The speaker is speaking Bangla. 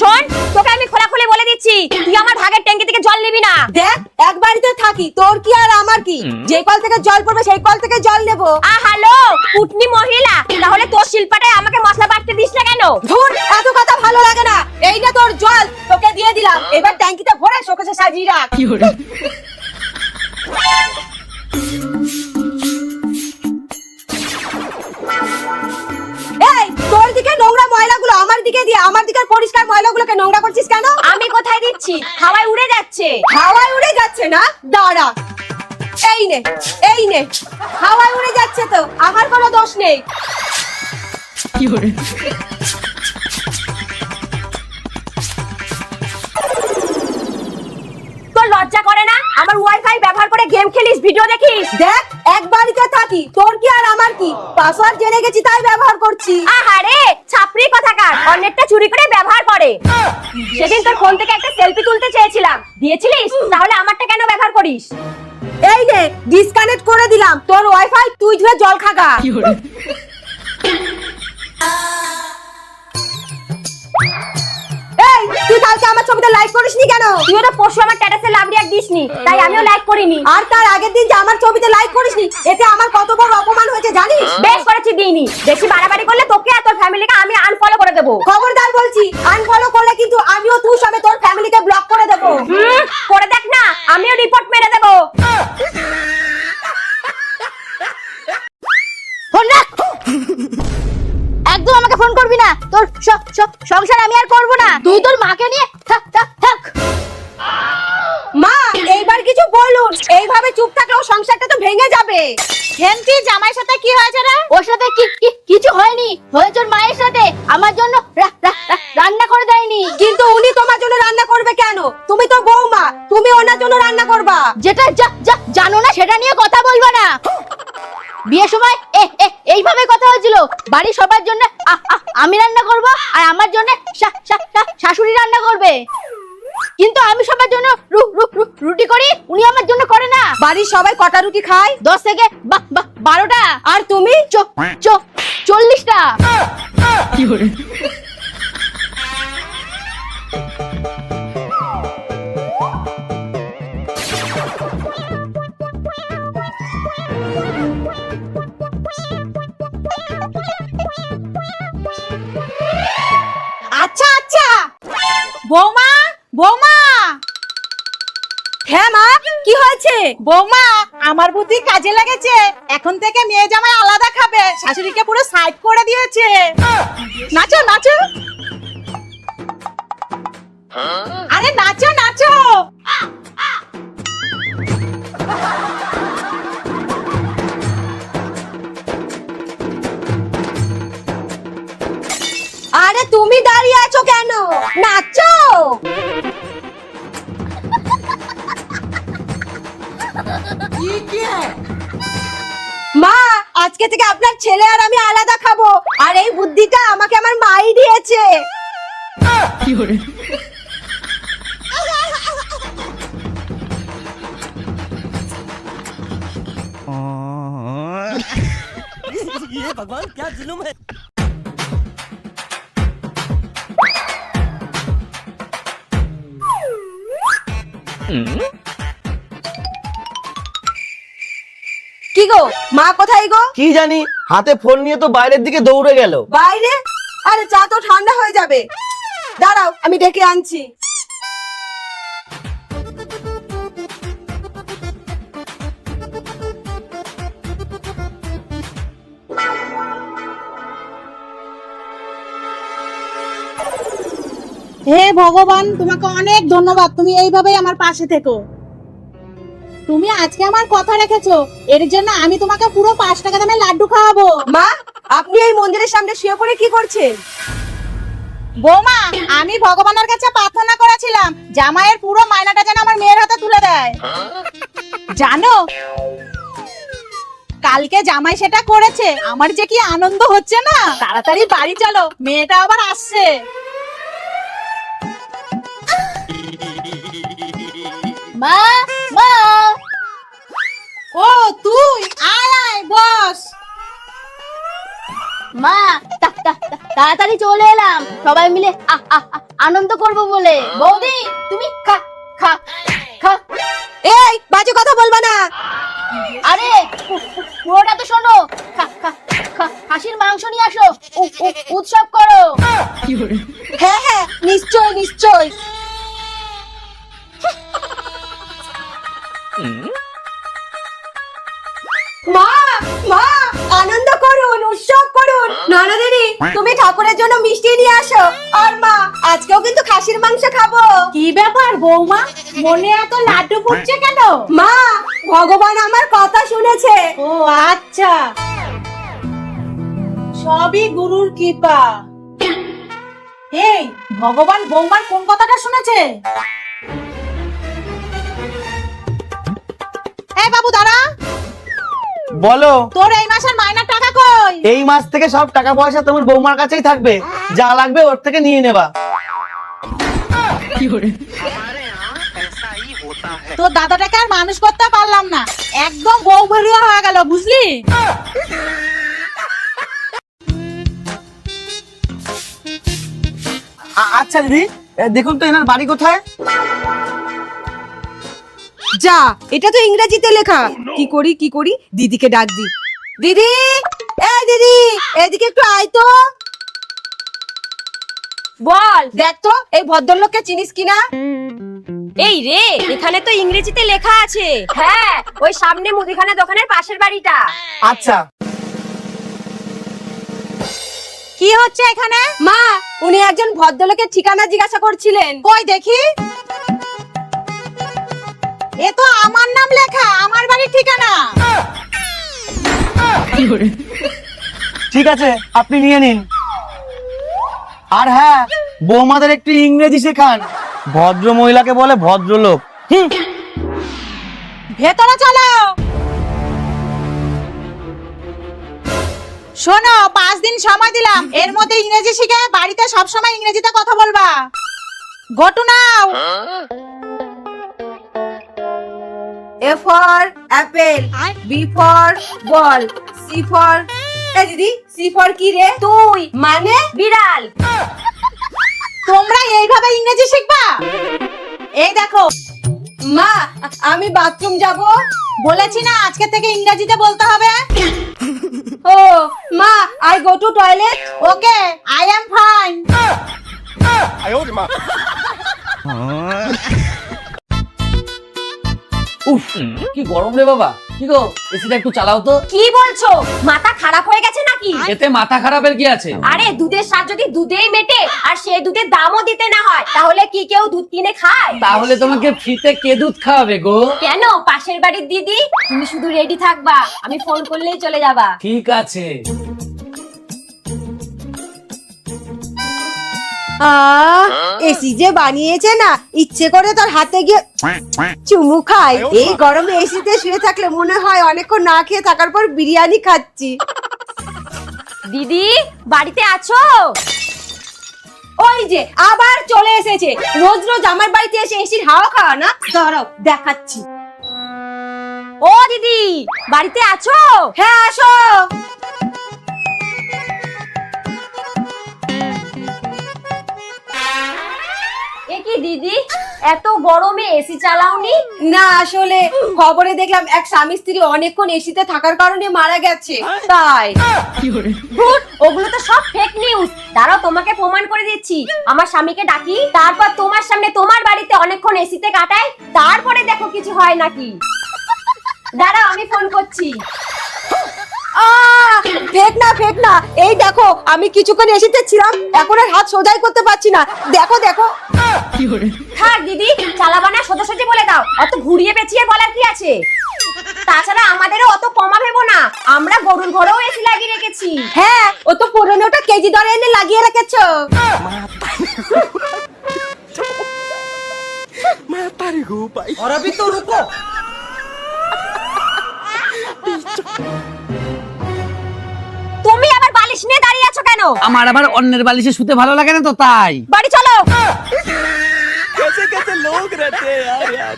শোন, তোকে আমি খোলাখুলি বলে দিচ্ছি, তুই আমার ভাগের ট্যাঙ্কি থেকে জল নিবি না। দেখ, এক বাড়িতে থাকি, তোর কি আর আমার কি? যে কল থেকে জল পড়বে সেই কল থেকে জল নেবো। হ্যালো কুটনি মহিলা, তাহলে তোর শিল্পাটায় আমাকে মশলা বাটতে দিস না কেন? ধুর, এত কথা ভালো লাগে না। এই না তোর জল, তোকে দিয়ে দিলাম। এবার ট্যাঙ্কিতে ভরে শোকেসে সাজিয়ে রাখ। এই, তোর দিকে নোংরা ময়লাগুলো আমার দিকে দিয়ে আমার দিকের পরিষ্কার ময়লাগুলোকে নোংরা করছিস কেন? আমি কোথায় দিচ্ছি? হাওয়ায় উড়ে যাচ্ছে। হাওয়ায় উড়ে যাচ্ছে না? দাঁড়া, এই নে, এই নে। হাওয়ায় উড়ে যাচ্ছে তো, আমার কোনো দোষ নেই। তোর লজ্জা করে না? আমার ওয়াইফাই ব্যবহার করে গেম খেলিস, ভিডিও দেখিস। দেখ, এক বাড়িতে থাকি, তোর কি আর আমার কি? পাসওয়ার্ড জেনে গেছি তাই ব্যবহার করছি। আহারে ছাপরি কথাকার, অনেকটা চুরি করে ব্যবহার করে। সেদিন তোর ফোন থেকে একটা সেলফি তুলতে চেয়েছিলাম, দিয়েছিলিস? তাহলে আমারটা কেন ব্যবহার করিস? এই নে, ডিসকানেক্ট করে দিলাম তোর ওয়াইফাই, তুই ধুয়ে জল খাগা। এই, তুই কালকে আমার ছবিতে লাইক করিসনি কেন? তুই তো পরশু আমার স্ট্যাটাসে লাভ রিঅ্যাক্ট দিসনি, তাই আমিও লাইক করিনি। আর তার আগের দিন যে আমার ছবিতে লাইক করিসনি, এতে আমার কত বড় অপমান হয়েছে জানিস? বেশ করেছি, দিইনি। বেশি বাড়াবাড়ি করলে তোকে আর তোর ফ্যামিলিকে আমি আনফলো করে দেবো। খবরদার বলছি, আনফলো করলে কিন্তু আমিও তুই সবে তোর ফ্যামিলিকে ব্লক করে দেবো। করে দেখ না, আমিও রিপোর্ট মেরে দেবো। ফোন রাখ, একদম আমাকে ফোন করবি না। তোর সংসার আমি আর করবো না। তুই তোর মাকে নিয়ে থাক থাক থাক। মা, এইবার কিছু বলুন, এইভাবে চুপ থাকলে ও সংসারটা তো ভেঙে যাবে। হেন্তি, জামাইয়ের সাথে কি হয়েছে রে? ওর সাথে কিছু হয়নি, হয়েছে ওর মায়ের সাথে। আমার জন্য রান্না করে দেয়নি। কিন্তু উনি তোমার জন্য রান্না করবে কেন? তুমি তো বৌমা, তুমি ওনার জন্য রান্না করবা। যেটা জানো না সেটা নিয়ে কথা বলবা না। বিয়ের সময় এইভাবে কথা হয়েছিল, বাড়ির সবার জন্য আমি রান্না করব আর আমার জন্য শাশুড়ি রান্না করবে। কিন্তু আমি সবার জন্য রুটি করি, উনি আমার জন্য করে না। বাড়ির সবাই কটা রুটি খায়? 10 থেকে 12টা। আর তুমি? 40টা। আচ্ছা আচ্ছা। বৌমা, বৌমা, হ্যাঁ মা, কি হয়েছে? বৌমা, আমার বুদ্ধি কাজে লেগেছে। এখন থেকে মেয়ে জামাই আলাদা খাবে, শাশুড়িকে পুরো সাইড করে দিয়েছে। নাচো নাচো, আরে নাচো নাচো। আরে তুমি দাঁড়িয়ে আছো কেন? নাচো। মা, আজকে থেকে আপনার ছেলে আর আমি আলাদা খাবো। আর এই বুদ্ধিটা আমাকে আমার মাই দিয়েছে। ये भगवान क्या जुल्म है। কি গো, মা কোথায় গো? কি জানি, হাতে ফোন নিয়ে তো বাইরের দিকে দৌড়ে গেল। বাইরে? আরে চা তো ঠান্ডা হয়ে যাবে, দাঁড়াও আমি ডেকে আনছি। হে ভগবান, তোমাকে অনেক ধন্যবাদ, তুমি এইভাবেই আমার পাশে থেকো। তুমি আজকে আমার কথা রেখেছো, এর জন্য আমি তোমাকে পুরো 5 টাকা দামের লাড্ডু খাওয়াবো। মা, আপনি এই মন্দিরের সামনে শুয়ে পড়ে কি করছেন? বৌমা, আমি ভগবানের কাছে প্রার্থনা করেছিলাম জামাইয়ের পুরো মায়নাটা যেন আমার মেয়ের হাতে তুলে দেয়। জানো, কালকে জামাই সেটা করেছে, আমার যে কি আনন্দ হচ্ছে না। তাড়াতাড়ি বাড়ি চলো, মেয়েটা আবার আসছে। মা, মা, ও তুই, আয় আয় বস। মা, তাড়াতাড়ি চলে এলাম, সবাই মিলে আনন্দ করব বলে। বৌদি তুমি খা খা খা। এই বাজে কথা বলবা না। আরে পুরোটা তো শোনো। খা খা খা, খাসির মাংস নিয়ে আসো, উৎসব করো। হ্যাঁ হ্যাঁ, নিশ্চয় নিশ্চয়। মা মা, আনন্দ করুন, উৎসব করুন। ননদিনী, তুমি ঠাকুরের জন্য মিষ্টি নিয়ে আসো। আর মা, আজকেও কিন্তু খাসির মাংস খাবো। কি ব্যাপার বৌমা, মনে এত লাড্ডু ফুটছে কেন? মা, ভগবান আমার কথা শুনেছে। ও আচ্ছা, সবই গুরুর কৃপা। এই ভগবান বৌমার কোন কথাটা শুনেছে? এই বাবু দাঁড়া, বলো। তোর এই মাসের মাইনার টাকা কই? এই মাস থেকে সব টাকা পয়সা তোমার বৌমার কাছেই থাকবে, যা লাগবে ওর থেকে নিয়ে নেবা। তোর দাদাটাকে আর মানুষ করতে পারলাম না, একদম বউ ভরিয়া হয়ে গেল, বুঝলি? আচ্ছা দিদি, দেখুন তো এনার বাড়ি কোথায়? যা, এটা তো ইংরেজিতে লেখা। কি করি কি করি, দিদিকে ডাক দি। দিদি, এই দিদি, এদিকে একটু আয় তো। বল, দেখ তো এই ভদ্রলোককে চিনিস কিনা? এই রে, এখানে তো ইংরেজিতে লেখা আছে। হ্যাঁ, ওই সামনে মুদিখানা দোকানের পাশের বাড়িটা। আচ্ছা, কি হচ্ছে এখানে? মা, উনি একজন ভদ্রলোকের ঠিকানা জিজ্ঞাসা করছিলেন। কই দেখি। এ তো আমার নাম লেখা, আমার বাড়ির ঠিকানা। ঠিক আছে, আপনি নিয়ে নিন। আর হ্যাঁ, বৌমাদের একটু ইংরেজি শেখান। ভদ্র মহিলাকে বলে ভদ্রলোক। ভেতরে চলো। শোনো, 5 দিন সময় দিলাম, এর মধ্যে ইংরেজি শিখে বাড়িতে সবসময় ইংরেজিতে কথা বলবা। গটু নাও। A for apple, B for ball, C for... এই দিদি, C for কি রে? তুই মানে? বিড়াল। তোমরা এইভাবে ইংরেজি শিখবা? এই দেখো, মা, আমি বাথরুম যাব। বলেছি না আজকে থেকে ইংরেজিতে বলতে হবে। ও মা, I go to toilet. Okay, I am fine. উফ, কি গরম রে বাবা। কি গো, এসিটা একটু চালাও তো। কি বলছো? মাথা খারাপ হয়ে গেছে নাকি? এতে মাথা খারাপের কি আছে? আরে দুধের স্বাদ যদি দুধেই মেটে আর সে দুধের দামও দিতে না হয়, তাহলে কি কেউ দুধ কিনে খায়? তাহলে তোমাকে ফ্রিতে কে দুধ খাওয়াবে গো? কেন, পাশের বাড়ির দিদি। তুমি শুধু রেডি থাকবা, আমি ফোন করলেই চলে যাবা। ঠিক আছে। এসি যে বানিয়েছে না, ইচ্ছে করে তার হাতে গিয়ে চুমু খাই। এই গরমে এসিতে শুয়ে থাকলে মনে হয় অনেকক্ষণ না খেয়ে থাকার পর বিরিয়ানি খাচ্ছি। দিদি, বাড়িতে আছো? ওই যে আবার চলে এসেছে। রোজ রোজ আমার বাড়িতে এসে এসির হাওয়া খাওয়া না। দাঁড়াও, দেখাচ্ছি। ও দিদি, বাড়িতে আছো? হ্যাঁ, আসো। এ কি দিদি, এত গরমে এসি চালাওনি? না, আসলে খবরে দেখলাম এক স্বামী স্ত্রী অনেকক্ষণ এসিতে থাকার কারণে মারা গেছে, তাই। ধুর, ওগুলো তো সব ফেক নিউজ। দাঁড়াও, তোমাকে প্রমাণ করে দিচ্ছি। আমার স্বামীকে ডাকি, তারপর তোমার সামনে তোমার বাড়িতে অনেকক্ষণ এসিতে কাটাই, তারপরে দেখো কিছু হয় নাকি। দাঁড়াও, আমি ফোন করছি। ফেক না, ফেক না। এই দেখো, আমি কিছুক্ষণ এসিতে ছিলাম, এখন আর হাত সোজাই করতে পারছি না। দেখো দেখো। থাক দিদি, চালাবা না, সোজাসুজি বলে দাও। অত ঘুরিয়ে পেঁচিয়ে বলার কি আছে? তাছাড়া আমাদেরও অত কমা ভেবো না, আমরা গরুর ঘরেও এসি লাগিয়ে রেখেছি। হ্যাঁ, ও তো পুরনোটা কেজি দরে এনে লাগিয়ে রেখেছো। और अभी तो रुको। তুমি আবার বালিশ নিয়ে দাঁড়িয়ে আছো কেন? আমার আবার অন্যের বালিশে শুতে ভালো লাগে না তো, তাই। বাড়ি চলো। कैसे कैसे लोग रहते हैं यार।